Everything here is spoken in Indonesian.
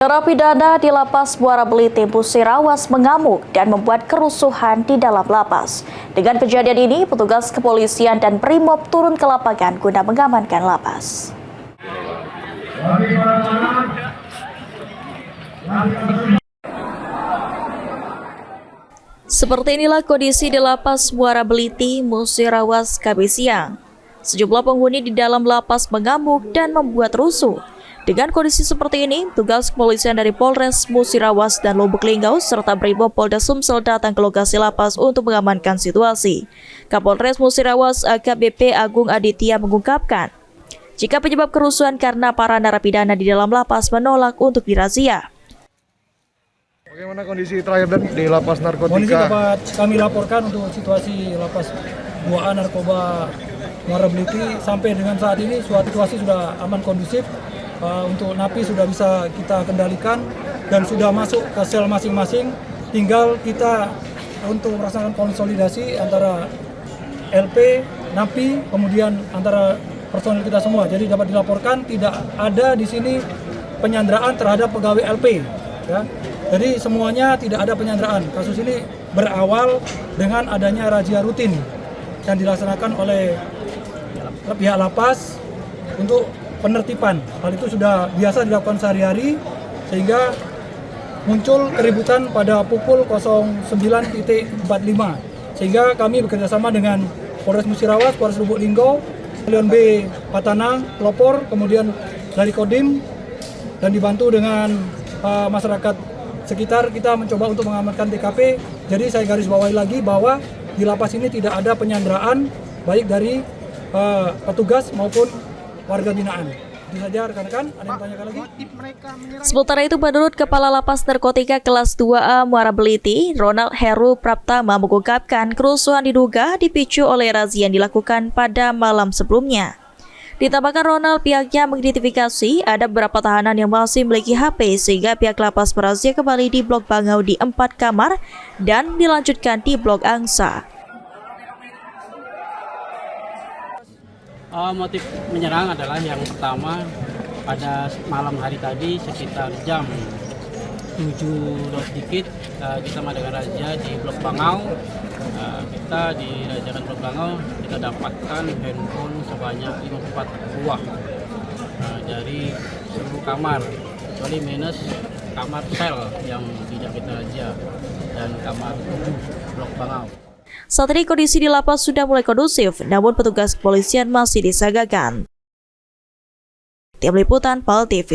Narapidana di Lapas Muara Beliti, Musirawas mengamuk dan membuat kerusuhan di dalam lapas. Dengan kejadian ini, petugas kepolisian dan Brimob turun ke lapangan guna mengamankan lapas. Seperti inilah kondisi di Lapas Muara Beliti, Musirawas, Kamis siang. Sejumlah penghuni di dalam lapas mengamuk dan membuat rusuh. Dengan kondisi seperti ini, tugas kepolisian dari Polres Musirawas dan Lubuk Linggau serta Brimob Polda Sumsel datang ke lokasi lapas untuk mengamankan situasi. Kapolres Musirawas AKBP Agung Aditya mengungkapkan, jika penyebab kerusuhan karena para narapidana di dalam lapas menolak untuk dirazia. Bagaimana kondisi terakhir di lapas narkotika? Kondisi dapat kami laporkan untuk situasi lapas 2A narkoba Muara Beliti sampai dengan saat ini situasi sudah aman kondusif. Untuk napi sudah bisa kita kendalikan dan sudah masuk ke sel masing-masing. Tinggal kita untuk merasakan konsolidasi antara LP, napi, kemudian antara personil kita semua. Jadi dapat dilaporkan tidak ada di sini penyanderaan terhadap pegawai LP. Ya. Jadi semuanya tidak ada penyanderaan. Kasus ini berawal dengan adanya razia rutin yang dilaksanakan oleh pihak lapas untuk penertiban. Hal itu sudah biasa dilakukan sehari-hari sehingga muncul keributan pada pukul 09.45 sehingga kami bekerjasama dengan Polres Musirawas, Polres Lubuk Linggau, Batalion B Patanang, pelopor, kemudian dari Kodim dan dibantu dengan masyarakat sekitar kita mencoba untuk mengamankan TKP. Jadi saya garis bawahi lagi bahwa di lapas ini tidak ada penyanderaan baik dari petugas maupun warga binaan. Itu saja rekan-rekan, ada yang tanyakan lagi? Sementara itu, menurut Kepala Lapas Narkotika Kelas 2A Muara Beliti, Ronald Heru Praptama mengungkapkan kerusuhan diduga dipicu oleh razia yang dilakukan pada malam sebelumnya. Ditambahkan Ronald, pihaknya mengidentifikasi ada beberapa tahanan yang masih memiliki HP sehingga pihak lapas merazia kembali di Blok Bangau di 4 kamar dan dilanjutkan di Blok Angsa. Motif menyerang adalah yang pertama pada malam hari tadi sekitar jam 7 sedikit kita mengadakan razia di Blok Bangau. Kita di rajakan Blok Bangau kita dapatkan handphone sebanyak 54 buah dari seluruh kamar kecuali minus kamar sel yang tidak kita razia dan kamar 7 Blok Bangau. Saat ini kondisi di lapas sudah mulai kondusif, namun petugas kepolisian masih disiagakan. Tim Liputan PAL TV.